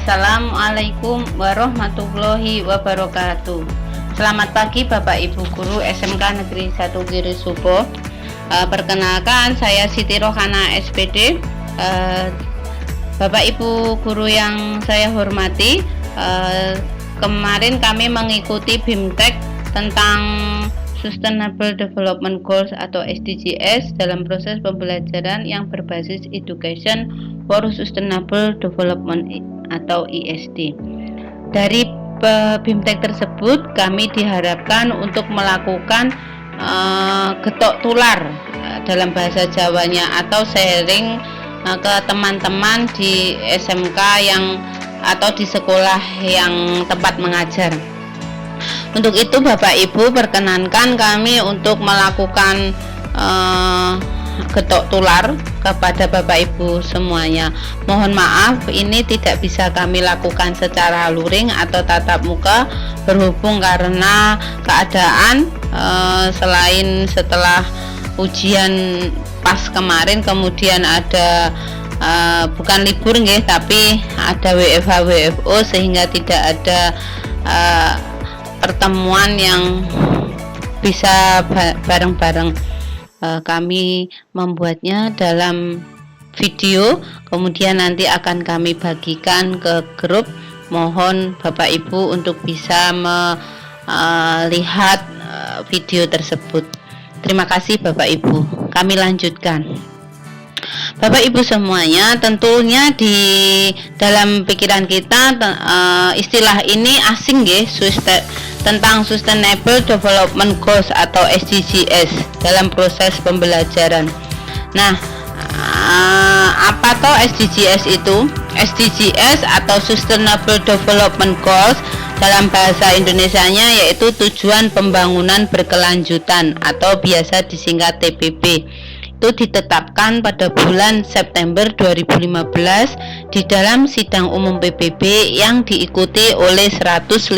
Assalamualaikum warahmatullahi wabarakatuh. Selamat pagi Bapak Ibu Guru SMK Negeri 1 Girisubo. Perkenalkan, saya Siti Rohana SPD. Bapak Ibu Guru yang saya hormati, kemarin kami mengikuti BIMTEK tentang Sustainable Development Goals atau SDGs dalam proses pembelajaran yang berbasis Education for Sustainable Development atau ESD. Dari BIMTEK tersebut kami diharapkan untuk melakukan getok tular dalam bahasa Jawanya atau sharing ke teman-teman di SMK yang atau di sekolah yang tempat mengajar. Untuk itu Bapak Ibu, perkenankan kami untuk melakukan getok tular kepada Bapak Ibu semuanya. Mohon maaf, ini tidak bisa kami lakukan secara luring atau tatap muka berhubung karena keadaan selain setelah ujian pas kemarin kemudian ada bukan libur nggih, tapi ada WFH WFO sehingga tidak ada pertemuan yang bisa bareng-bareng. Kami membuatnya dalam video, kemudian nanti akan kami bagikan ke grup. Mohon Bapak Ibu untuk bisa melihat video tersebut. Terima kasih Bapak Ibu. Kami lanjutkan. Bapak Ibu semuanya, tentunya di dalam pikiran kita istilah ini asing nggih, tentang Sustainable Development Goals atau SDGs dalam proses pembelajaran. Nah, apa toh SDGs itu? SDGs atau Sustainable Development Goals dalam bahasa Indonesianya yaitu tujuan pembangunan berkelanjutan atau biasa disingkat TPP. Itu ditetapkan pada bulan September 2015 di dalam sidang umum PBB yang diikuti oleh 159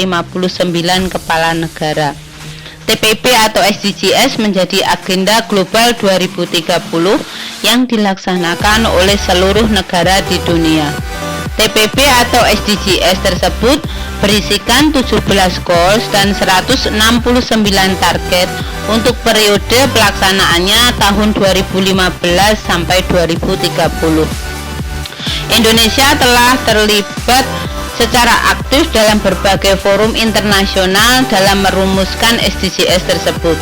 kepala negara. TPP atau SDGs menjadi agenda global 2030 yang dilaksanakan oleh seluruh negara di dunia. TPP atau SDGs tersebut berisikan 17 goals dan 169 target untuk periode pelaksanaannya tahun 2015 sampai 2030. Indonesia telah terlibat secara aktif dalam berbagai forum internasional dalam merumuskan SDGs tersebut.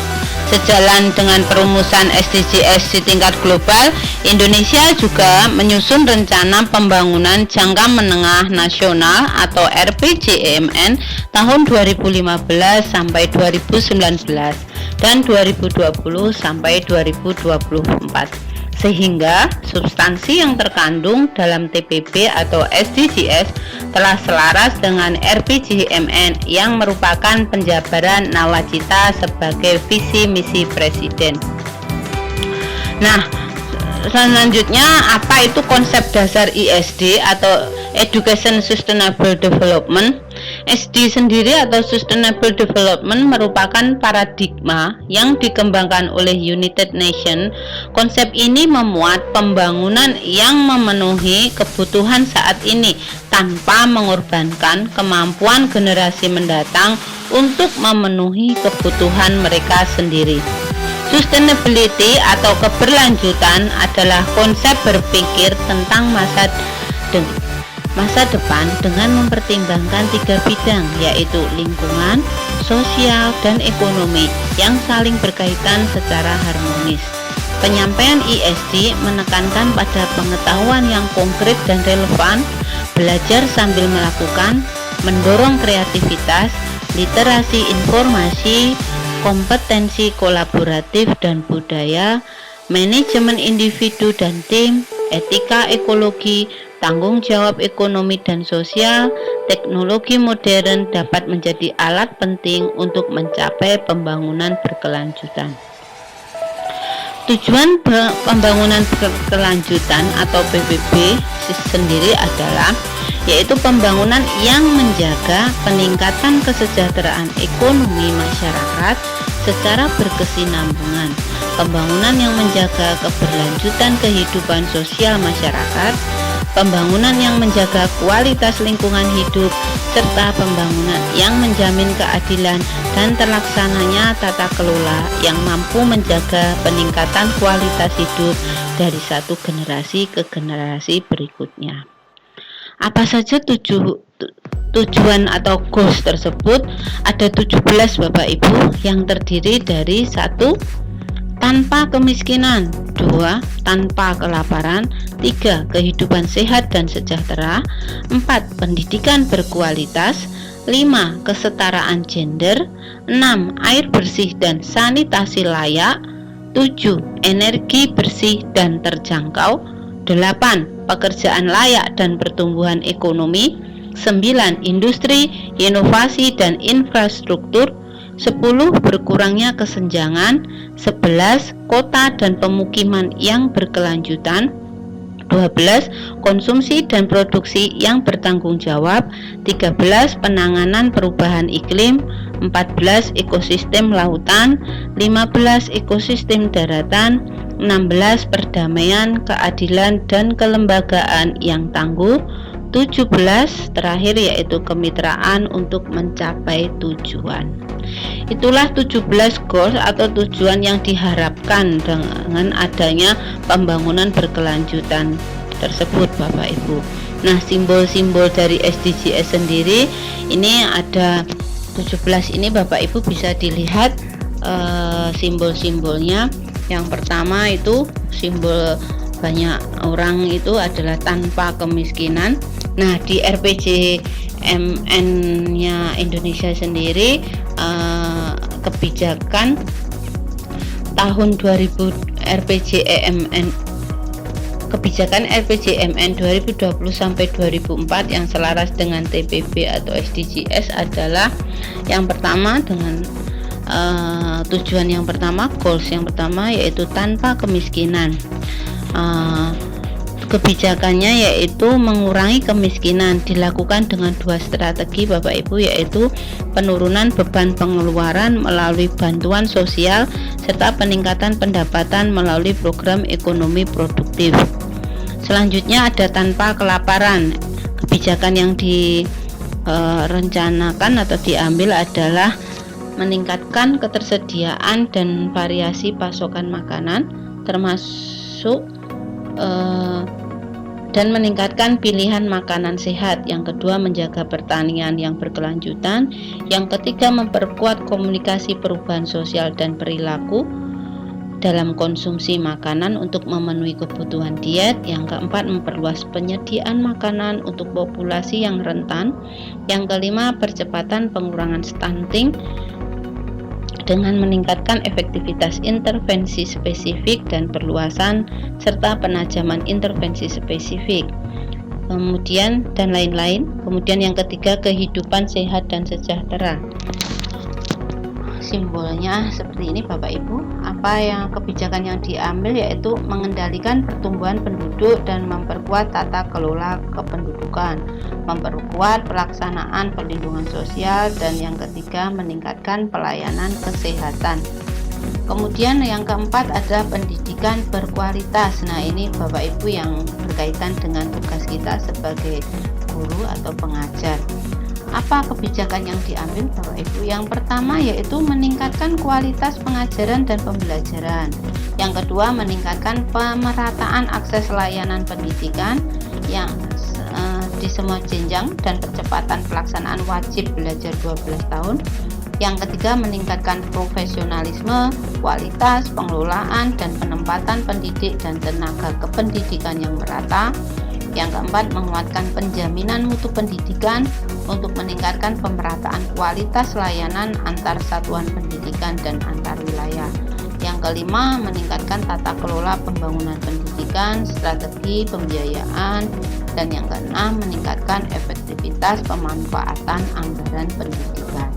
Sejalan dengan perumusan SDGs di tingkat global, Indonesia juga menyusun rencana pembangunan jangka menengah nasional atau RPJMN tahun 2015 sampai 2019 dan 2020 sampai 2024. Sehingga substansi yang terkandung dalam TPP atau SDGs telah selaras dengan RPJMN yang merupakan penjabaran nawacita sebagai visi misi Presiden. Nah, selanjutnya apa itu konsep dasar ESD atau Education Sustainable Development? SD sendiri atau Sustainable Development merupakan paradigma yang dikembangkan oleh United Nations. Konsep ini memuat pembangunan yang memenuhi kebutuhan saat ini tanpa mengorbankan kemampuan generasi mendatang untuk memenuhi kebutuhan mereka sendiri. Sustainability atau keberlanjutan adalah konsep berpikir tentang masa depan dengan mempertimbangkan 3 bidang, yaitu lingkungan, sosial, dan ekonomi yang saling berkaitan secara harmonis. Penyampaian ESD menekankan pada pengetahuan yang konkret dan relevan, belajar sambil melakukan, mendorong kreativitas, literasi informasi, kompetensi kolaboratif dan budaya, manajemen individu dan tim, etika ekologi, tanggung jawab ekonomi dan sosial. Teknologi modern dapat menjadi alat penting untuk mencapai pembangunan berkelanjutan. Tujuan pembangunan berkelanjutan atau PBB sendiri adalah yaitu pembangunan yang menjaga peningkatan kesejahteraan ekonomi masyarakat secara berkesinambungan, pembangunan yang menjaga keberlanjutan kehidupan sosial masyarakat, pembangunan yang menjaga kualitas lingkungan hidup, serta pembangunan yang menjamin keadilan dan terlaksananya tata kelola yang mampu menjaga peningkatan kualitas hidup dari satu generasi ke generasi berikutnya. Apa saja tujuan atau goals tersebut? Ada 17 Bapak Ibu, yang terdiri dari 1. Tanpa kemiskinan, 2. Tanpa kelaparan, 3. Kehidupan sehat dan sejahtera, 4. Pendidikan berkualitas, 5. Kesetaraan gender, 6. Air bersih dan sanitasi layak, 7. Energi bersih dan terjangkau, 8. Pekerjaan layak dan pertumbuhan ekonomi, 9. Industri, inovasi dan infrastruktur, 10. Berkurangnya kesenjangan, 11. Kota dan pemukiman yang berkelanjutan, 12. Konsumsi dan produksi yang bertanggung jawab, 13. Penanganan perubahan iklim, 14. Ekosistem lautan, 15. Ekosistem daratan, 16. Perdamaian, keadilan dan kelembagaan yang tangguh, 17. Terakhir yaitu kemitraan untuk mencapai tujuan. Itulah 17 goals atau tujuan yang diharapkan dengan adanya pembangunan berkelanjutan tersebut Bapak Ibu. Nah, simbol-simbol dari SDGs sendiri ini ada 17 ini Bapak Ibu bisa dilihat simbol-simbolnya. Yang pertama itu simbol banyak orang itu adalah tanpa kemiskinan. Nah, di RPJMN-nya Indonesia sendiri kebijakan tahun 2000 kebijakan RPJMN 2020 sampai 2004 yang selaras dengan TPB atau SDGs adalah yang pertama dengan tujuan yang pertama, goals yang pertama yaitu tanpa kemiskinan. Kebijakannya yaitu mengurangi kemiskinan, dilakukan dengan 2 strategi Bapak Ibu, yaitu penurunan beban pengeluaran melalui bantuan sosial serta peningkatan pendapatan melalui program ekonomi produktif. Selanjutnya ada tanpa kelaparan. Kebijakan yang direncanakan atau diambil adalah meningkatkan ketersediaan dan variasi pasokan makanan, termasuk dan meningkatkan pilihan makanan sehat. Yang kedua, menjaga pertanian yang berkelanjutan. Yang ketiga, memperkuat komunikasi perubahan sosial dan perilaku dalam konsumsi makanan untuk memenuhi kebutuhan diet. Yang keempat, memperluas penyediaan makanan untuk populasi yang rentan. Yang kelima, percepatan pengurangan stunting dengan meningkatkan efektivitas intervensi spesifik dan perluasan serta penajaman intervensi spesifik. Kemudian dan lain-lain. Kemudian yang ketiga, kehidupan sehat dan sejahtera. Simbolnya seperti ini Bapak Ibu. Apa yang kebijakan yang diambil yaitu mengendalikan pertumbuhan penduduk dan memperkuat tata kelola kependudukan, memperkuat pelaksanaan perlindungan sosial, dan yang ketiga meningkatkan pelayanan kesehatan. Kemudian yang keempat ada pendidikan berkualitas. Nah, ini Bapak Ibu yang berkaitan dengan tugas kita sebagai guru atau pengajar. Apa kebijakan yang diambil Bapak Ibu? Yang pertama yaitu meningkatkan kualitas pengajaran dan pembelajaran. Yang kedua, meningkatkan pemerataan akses layanan pendidikan yang di semua jenjang dan percepatan pelaksanaan wajib belajar 12 tahun. Yang ketiga, meningkatkan profesionalisme, kualitas, pengelolaan, dan penempatan pendidik dan tenaga kependidikan yang merata. Yang keempat, menguatkan penjaminan mutu pendidikan untuk meningkatkan pemerataan kualitas layanan antar satuan pendidikan dan antar wilayah. Yang kelima, meningkatkan tata kelola pembangunan pendidikan, strategi pembiayaan, dan yang keenam, meningkatkan efektivitas pemanfaatan anggaran pendidikan.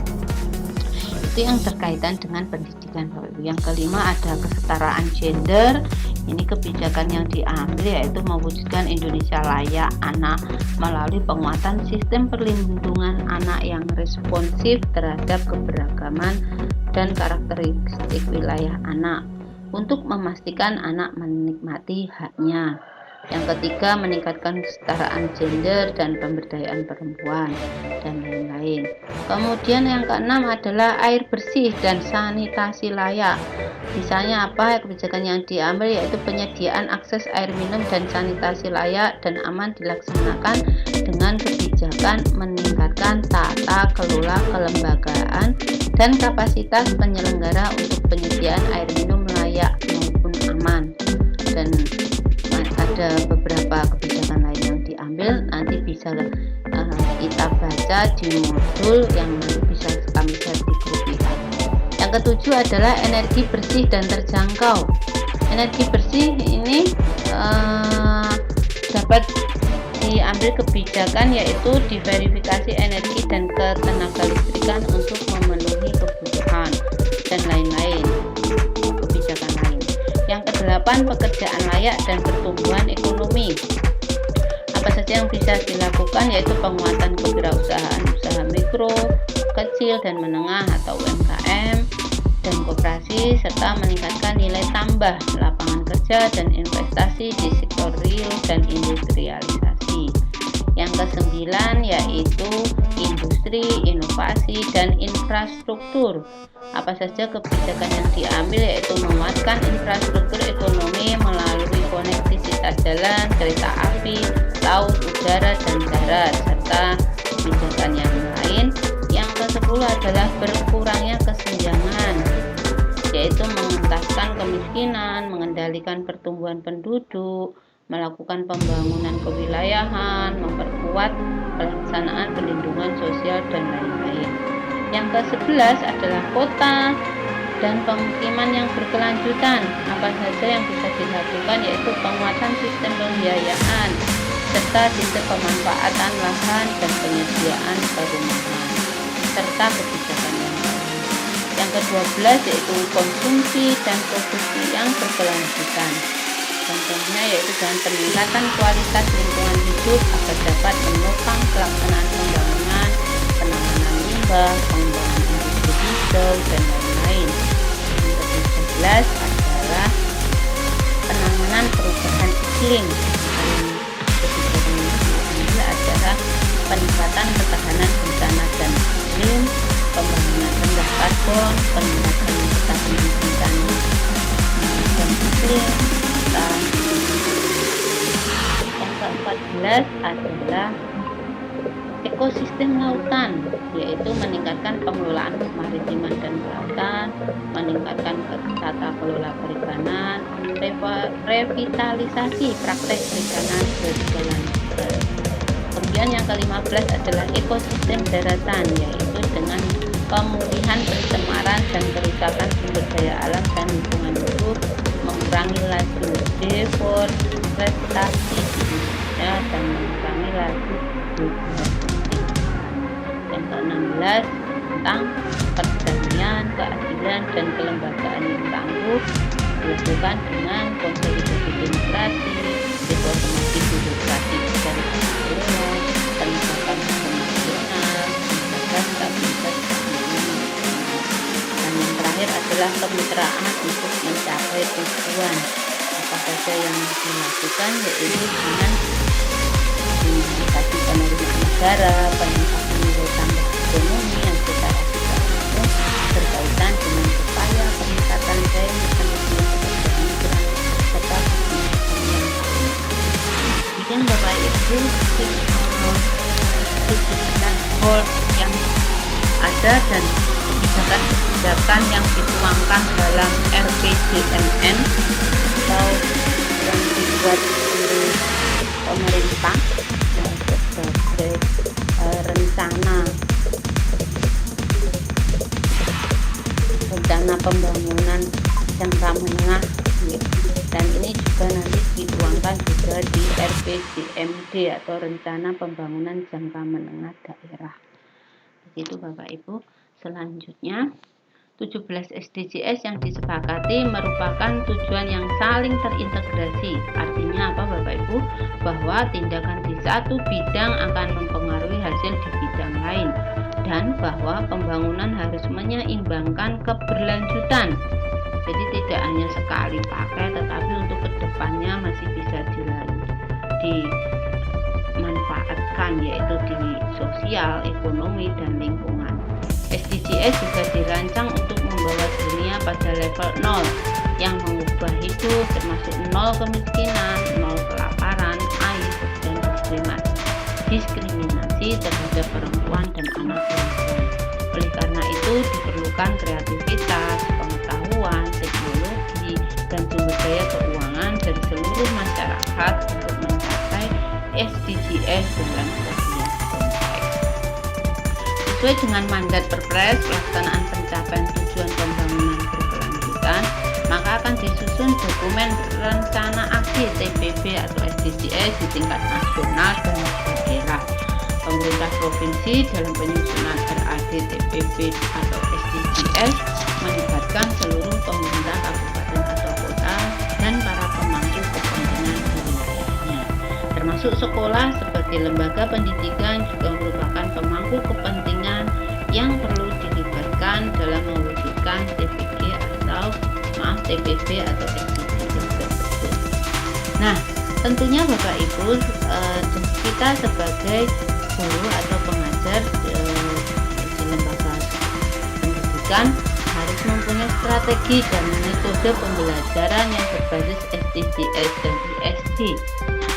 Itu yang berkaitan dengan pendidikan Bapak Ibu. Yang kelima ada kesetaraan gender. Ini kebijakan yang diambil yaitu mewujudkan Indonesia layak anak melalui penguatan sistem perlindungan anak yang responsif terhadap keberagaman dan karakteristik wilayah anak untuk memastikan anak menikmati haknya. Yang ketiga, meningkatkan kesetaraan gender dan pemberdayaan perempuan, dan lain-lain. Kemudian yang keenam adalah air bersih dan sanitasi layak. Misalnya apa kebijakan yang diambil, yaitu penyediaan akses air minum dan sanitasi layak dan aman dilaksanakan dengan kebijakan meningkatkan tata kelola kelembagaan dan kapasitas penyelenggara untuk penyediaan air minum layak maupun aman. Dan ada beberapa kebijakan lain yang diambil, nanti bisa kita baca di modul yang nanti bisa kami share di grup kita. Yang ketujuh adalah energi bersih dan terjangkau. Energi bersih ini dapat diambil kebijakan, yaitu diverifikasi energi dan ketenaga listrikan untuk memenuhi kebutuhan dan lain-lain kebijakan lain. Yang kedelapan, pekerjaan layak dan pertumbuhan ekonomi. Apa saja yang bisa dilakukan, yaitu penguatan kewirausahaan usaha mikro, kecil dan menengah atau UMKM dan koperasi, serta meningkatkan nilai tambah lapangan kerja dan investasi di sektor real dan industrialisasi. Yang kesembilan yaitu industri, inovasi, dan infrastruktur. Apa saja kebijakan yang diambil, yaitu menguatkan infrastruktur ekonomi melalui koneksitas jalan, kereta api, laut, udara, dan darat, serta kebijakan yang lain. Yang ke-10 adalah berkurangnya kesenjangan, yaitu mengentaskan kemiskinan, mengendalikan pertumbuhan penduduk, melakukan pembangunan kewilayahan, memperkuat pelaksanaan perlindungan sosial, dan lain-lain. Yang ke-11 adalah kota dan pemukiman yang berkelanjutan. Apa saja yang bisa dilakukan, yaitu penguatan sistem pembiayaan serta sistem pemanfaatan lahan dan penyediaan perumahan, serta kebijakan yang lain. Yang ke-12 yaitu konsumsi dan produksi yang berkelanjutan. Contohnya yaitu dengan peningkatan kualitas lingkungan hidup agar dapat menopang pelaksanaan pembangunan, penanganan limbah, pengembangan industri hijau, dan lain-lain. Yang ke-13 adalah penanganan perubahan iklim. Kebijakan yang adalah peningkatan ketahanan bencana dan iklim, pembangunan rendah karbon, peningkatan ketahanan bencana dan iklim. Yang ke-14 adalah ekosistem lautan, yaitu meningkatkan pengelolaan kemaritiman dan kelautan, meningkatkan tata kelola perikanan, revitalisasi praktek perikanan berjalan. Kemudian yang ke-15 adalah ekosistem daratan, yaitu dengan pemulihan pencemaran dan kerusakan sumber daya alam dan lingkungan hidup, mengurangi laju deforestasi di Indonesia dan mengurangi laju deforestasi. Yang ke-16 tentang perdamaian, keadilan, dan kelembagaan yang tangguh, dilakukan dengan konsolidasi demokrasi, reformasi birokrasi dari kelola, peningkatan hukum nasional, menjaga stabilitas ekonomi. Dan yang terakhir adalah kemitraan untuk mencapai tujuan. Apa saja yang dilakukan, yaitu dengan meningkatkan penerimaan negara, peningkatan nilai tambah ekonomi yang secara tidak langsung berkaitan dengan upaya peningkatan daya mekanisme pekerjaan migran serta kebijakan yang lain. Demikian Bapak Ibu kebijakan goal yang ada dan kebijakan yang dituangkan dalam RPJMN atau yang dibuat oleh pemerintah sebagai rencana pembangunan jangka menengah, dan ini juga nanti dituangkan juga di RPJMD atau Rencana Pembangunan Jangka Menengah Daerah. Begitu Bapak Ibu. Selanjutnya 17 SDGs yang disepakati merupakan tujuan yang saling terintegrasi. Artinya apa Bapak Ibu? Bahwa tindakan di satu bidang akan mempengaruhi hasil di bidang lain, dan bahwa pembangunan harus menyeimbangkan keberlanjutan. Jadi tidak hanya sekali pakai, tetapi untuk kedepannya masih bisa dilalui. dimanfaatkan, yaitu di sosial, ekonomi, dan lingkungan. SDGs juga dirancang untuk membawa dunia pada level 0 yang mengubah hidup, termasuk 0 kemiskinan, 0 kelaparan, air, dan diskriminasi terhadap perempuan dan anak perempuan. Oleh karena itu diperlukan kreativitas, pengetahuan, teknologi, dan sumber daya keuangan dari seluruh masyarakat untuk mencapai SDGs dengan sosial konteks. Sesuai dengan mandat Perpres pelaksanaan pencapaian tujuan pembangunan berkelanjutan, maka akan disusun dokumen rencana aksi TPB atau SDGs di tingkat nasional dan daerah. Pemerintah provinsi dalam penyusunan RAD-TPB atau SDGs melibatkan seluruh pemerintah kabupaten atau kota dan para pemangku kepentingan di wilayahnya, termasuk sekolah sebagai lembaga pendidikan juga merupakan pemangku kepentingan yang perlu dilibatkan dalam mewujudkan TPB atau SDGs tersebut. Nah, tentunya Bapak Ibu, kita sebagai guru atau pengajar di lembaga pendidikan harus mempunyai strategi dan metode pembelajaran yang berbasis SDGs dan ISD.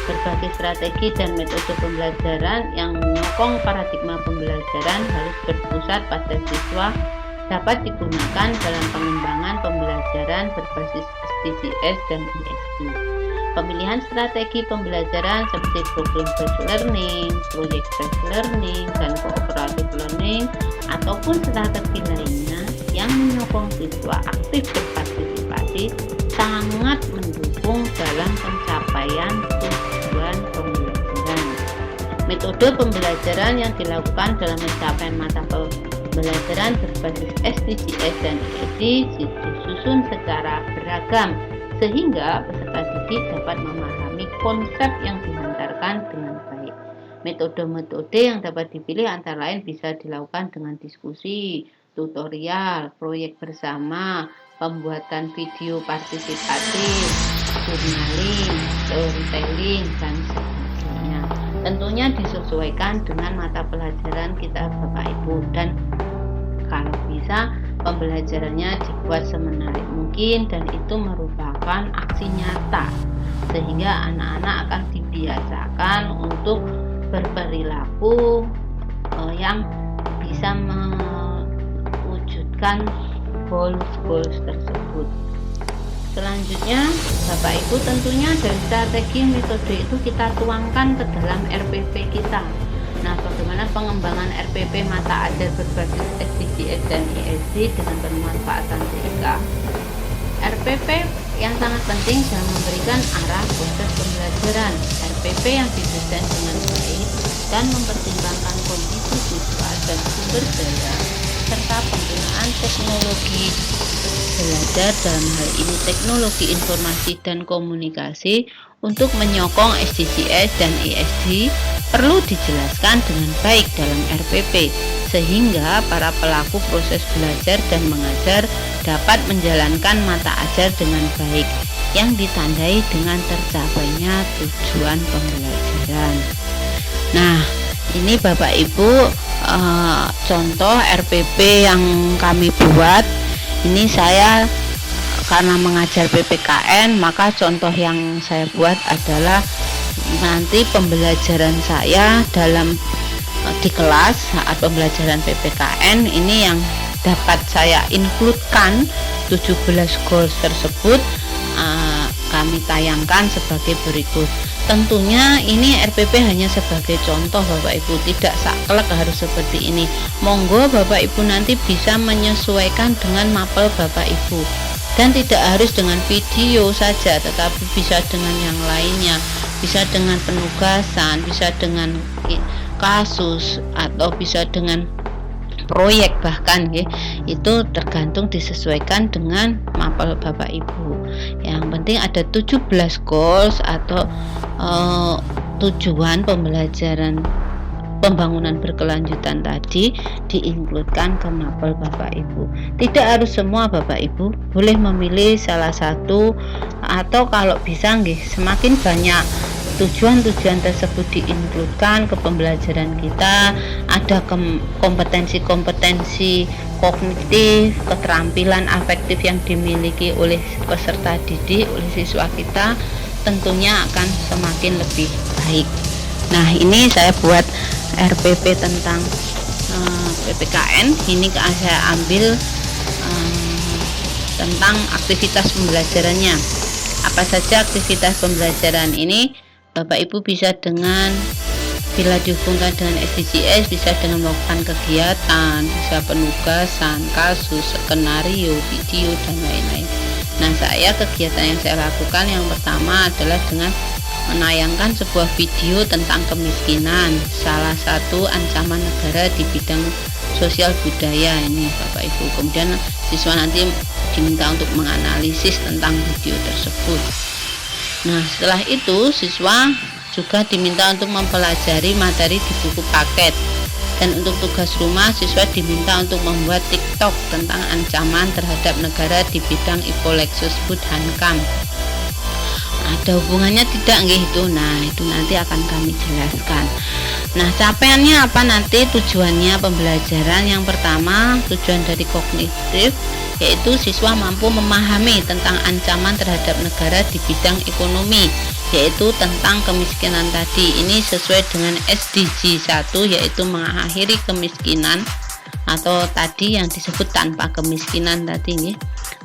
Berbagai strategi dan metode pembelajaran yang menyokong paradigma pembelajaran harus berpusat pada siswa dapat digunakan dalam pengembangan pembelajaran berbasis SDGs dan ISD. Pemilihan strategi pembelajaran seperti problem-based learning, project-based learning, dan cooperative learning ataupun strategi lainnya yang menyokong siswa aktif berpartisipasi sangat mendukung dalam pencapaian tujuan pembelajaran. Metode pembelajaran yang dilakukan dalam pencapaian mata pembelajaran berbasis SDGs dan ISD disusun secara beragam sehingga peserta didik dapat memahami konsep yang dihantarkan dengan baik. Metode-metode yang dapat dipilih antara lain bisa dilakukan dengan diskusi, tutorial, proyek bersama, pembuatan video partisipatif, journaling, storytelling, dan sebagainya. Tentunya disesuaikan dengan mata pelajaran kita Bapak Ibu, dan kalau bisa pembelajarannya dibuat semenarik mungkin dan itu merupakan aksi nyata sehingga anak-anak akan dibiasakan untuk berperilaku yang bisa mewujudkan goals tersebut. Selanjutnya Bapak Ibu, tentunya dari strategi metode itu kita tuangkan ke dalam RPP kita. Nah, bagaimana pengembangan RPP mata ajar berbasis SDGs dan ISD dengan bermanfaatan TK? RPP yang sangat penting dalam memberikan arah proses pembelajaran. RPP yang didesain dengan baik dan mempertimbangkan kondisi siswa dan sumber daya serta penggunaan teknologi belajar, dalam hal ini teknologi informasi dan komunikasi, untuk menyokong SDGs dan ISD perlu dijelaskan dengan baik dalam RPP sehingga para pelaku proses belajar dan mengajar dapat menjalankan mata ajar dengan baik yang ditandai dengan tercapainya tujuan pembelajaran. Nah, ini Bapak Ibu contoh RPP yang kami buat. Ini saya karena mengajar PPKN, maka contoh yang saya buat adalah nanti pembelajaran saya dalam di kelas saat pembelajaran PPKN ini yang dapat saya includekan 17 goals tersebut kami tayangkan sebagai berikut. Tentunya ini RPP hanya sebagai contoh Bapak Ibu, tidak saklek harus seperti ini. Monggo Bapak Ibu nanti bisa menyesuaikan dengan mapel Bapak Ibu, dan tidak harus dengan video saja, tetapi bisa dengan yang lainnya, bisa dengan penugasan, bisa dengan kasus, atau bisa dengan proyek bahkan ya. Itu tergantung disesuaikan dengan mapel Bapak Ibu. Yang penting ada 17 goals atau tujuan pembelajaran pembangunan berkelanjutan tadi diinkludkan ke mapel Bapak Ibu. Tidak harus semua Bapak Ibu, boleh memilih salah satu, atau kalau bisa nggih semakin banyak tujuan-tujuan tersebut diinkludkan ke pembelajaran kita, ada kompetensi-kompetensi kognitif, keterampilan afektif yang dimiliki oleh peserta didik, oleh siswa kita, tentunya akan semakin lebih baik. Nah, ini saya buat RPP tentang PPKN. Ini saya ambil tentang aktivitas pembelajarannya. Apa saja aktivitas pembelajaran ini? Bapak Ibu bisa dengan, bila dihubungkan dengan SDGs, bisa dengan melakukan kegiatan, bisa penugasan, kasus, skenario, video, dan lain-lain. Nah, kegiatan yang saya lakukan yang pertama adalah dengan menayangkan sebuah video tentang kemiskinan, salah satu ancaman negara di bidang sosial budaya ini Bapak Ibu. Kemudian siswa nanti diminta untuk menganalisis tentang video tersebut. Nah, setelah itu siswa juga diminta untuk mempelajari materi di buku paket. Dan untuk tugas rumah, siswa diminta untuk membuat TikTok tentang ancaman terhadap negara di bidang Ipolexus Hankam. Ada hubungannya tidak nggih itu? Nah, itu nanti akan kami jelaskan. Nah, capaiannya apa nanti? Tujuannya pembelajaran yang pertama, tujuan dari kognitif, yaitu siswa mampu memahami tentang ancaman terhadap negara di bidang ekonomi, yaitu tentang kemiskinan tadi. Ini sesuai dengan SDG 1, yaitu mengakhiri kemiskinan, atau tadi yang disebut tanpa kemiskinan tadi nih,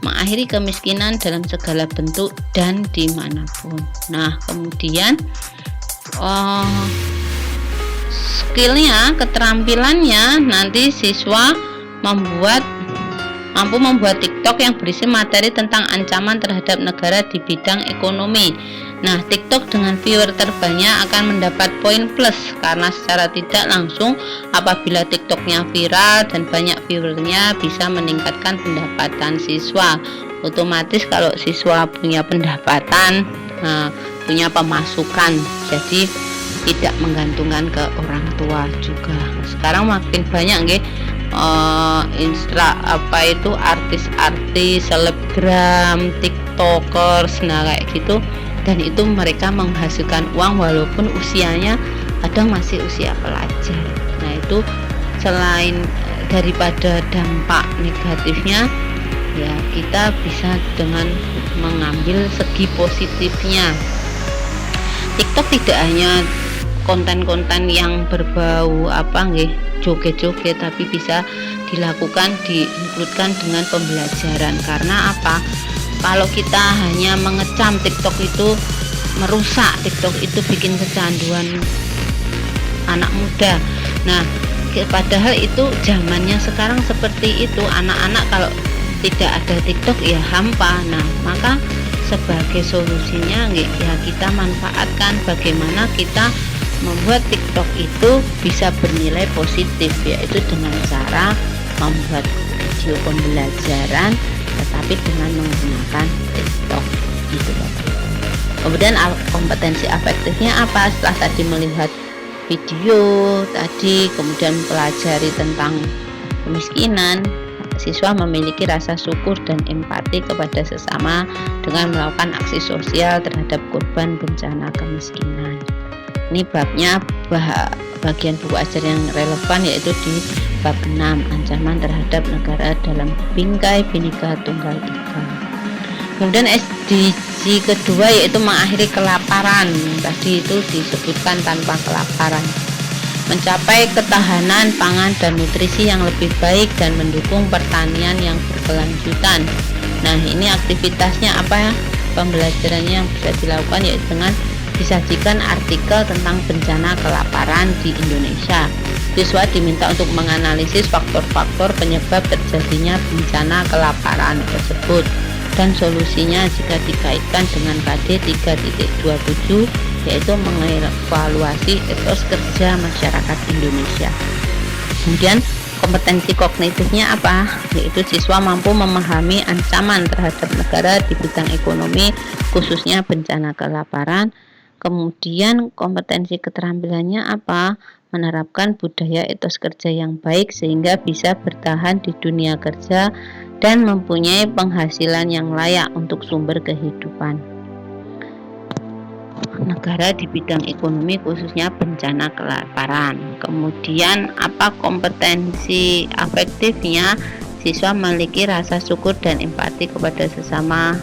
mengakhiri kemiskinan dalam segala bentuk dan dimanapun. Nah, kemudian skillnya, keterampilannya, nanti siswa mampu membuat TikTok yang berisi materi tentang ancaman terhadap negara di bidang ekonomi. Nah, TikTok dengan viewer terbanyak akan mendapat poin plus karena secara tidak langsung apabila TikToknya viral dan banyak viewernya bisa meningkatkan pendapatan siswa. Otomatis kalau siswa punya pendapatan, punya pemasukan, jadi tidak menggantungkan ke orang tua juga. Sekarang makin banyak nggih artis-artis, selebgram, tiktokers, nah kayak gitu. Dan itu mereka menghasilkan uang walaupun usianya kadang masih usia pelajar. Nah, itu selain daripada dampak negatifnya, ya kita bisa dengan mengambil segi positifnya. TikTok tidak hanya konten-konten yang berbau joget-joget, tapi bisa dilakukan, diinkludkan dengan pembelajaran. Karena apa? Kalau kita hanya mengecam TikTok itu merusak, TikTok itu bikin kecanduan anak muda. Nah, padahal itu zamannya sekarang seperti itu. Anak-anak kalau tidak ada TikTok ya hampa. Nah, maka sebagai solusinya ya kita manfaatkan bagaimana kita membuat TikTok itu bisa bernilai positif, yaitu dengan cara membuat video pembelajaran tetapi dengan menggunakan TikTok gitu Bapak. Kemudian kompetensi afektifnya apa? Setelah tadi melihat video tadi, kemudian pelajari tentang kemiskinan, siswa memiliki rasa syukur dan empati kepada sesama dengan melakukan aksi sosial terhadap korban bencana kemiskinan. Ini babnya bagian buku ajar yang relevan, yaitu di bab 6, ancaman terhadap negara dalam bingkai Bhinneka Tunggal Ika. Kemudian SDG kedua yaitu mengakhiri kelaparan. Tadi itu disebutkan tanpa kelaparan. Mencapai ketahanan pangan dan nutrisi yang lebih baik dan mendukung pertanian yang berkelanjutan. Nah, ini aktivitasnya apa ya? Pembelajarannya yang bisa dilakukan yaitu dengan disajikan artikel tentang bencana kelaparan di Indonesia. Siswa diminta untuk menganalisis faktor-faktor penyebab terjadinya bencana kelaparan tersebut dan solusinya jika dikaitkan dengan KD 3.27, yaitu mengevaluasi etos kerja masyarakat Indonesia. Kemudian kompetensi kognitifnya apa? Yaitu siswa mampu memahami ancaman terhadap negara di bidang ekonomi, khususnya bencana kelaparan. Kemudian kompetensi keterampilannya apa? Menerapkan budaya etos kerja yang baik sehingga bisa bertahan di dunia kerja dan mempunyai penghasilan yang layak untuk sumber kehidupan. negara di bidang ekonomi khususnya bencana kelaparan. Kemudian apa kompetensi afektifnya? Siswa memiliki rasa syukur dan empati kepada sesama.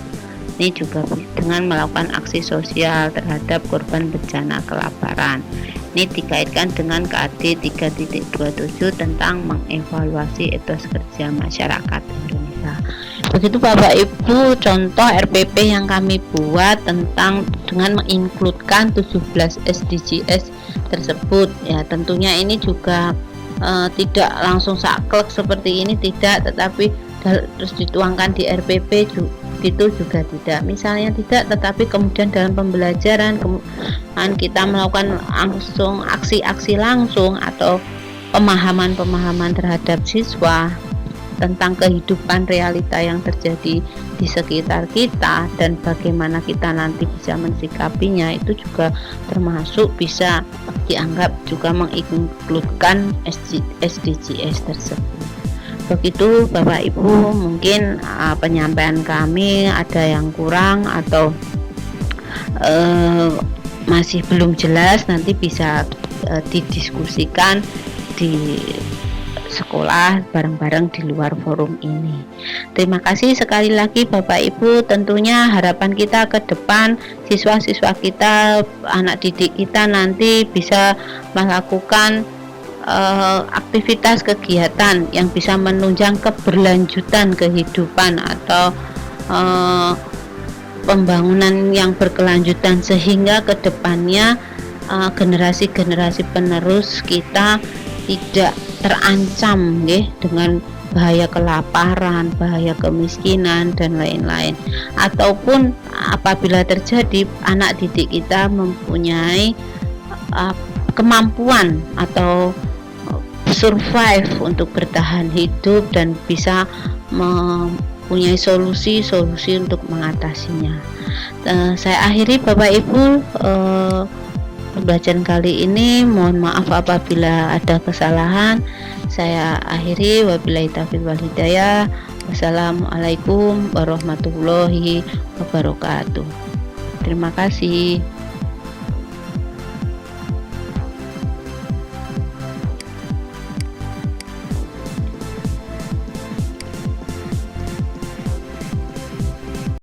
Ini juga dengan melakukan aksi sosial terhadap korban bencana kelaparan. Ini dikaitkan dengan KAD 3.27 tentang mengevaluasi etos kerja masyarakat Indonesia. Begitu Bapak Ibu contoh RPP yang kami buat tentang dengan menginkludkan 17 SDGs tersebut. Ya, tentunya ini juga tidak langsung saklek seperti ini, tidak, tetapi terus dituangkan di RPP itu juga tidak. Misalnya tidak, tetapi kemudian dalam pembelajaran kemudian kita melakukan langsung aksi-aksi langsung atau pemahaman-pemahaman terhadap siswa tentang kehidupan realita yang terjadi di sekitar kita dan bagaimana kita nanti bisa mensikapinya, itu juga termasuk bisa dianggap juga menginkludkan SDGs tersebut. Begitu Bapak Ibu, mungkin penyampaian kami ada yang kurang atau masih belum jelas, nanti bisa didiskusikan di sekolah bareng-bareng di luar forum ini. Terima kasih sekali lagi Bapak Ibu. Tentunya harapan kita ke depan siswa-siswa kita, anak didik kita nanti bisa melakukan aktivitas kegiatan yang bisa menunjang keberlanjutan kehidupan atau pembangunan yang berkelanjutan, sehingga kedepannya generasi-generasi penerus kita tidak terancam dengan bahaya kelaparan, bahaya kemiskinan dan lain-lain. Ataupun apabila terjadi, anak didik kita mempunyai kemampuan atau survive untuk bertahan hidup dan bisa mempunyai solusi-solusi untuk mengatasinya. Saya akhiri Bapak Ibu pembelajaran kali ini. Mohon maaf apabila ada kesalahan. Saya akhiri, wabillahi taufiq wal hidayah. Wassalamualaikum warahmatullahi wabarakatuh. Terima kasih.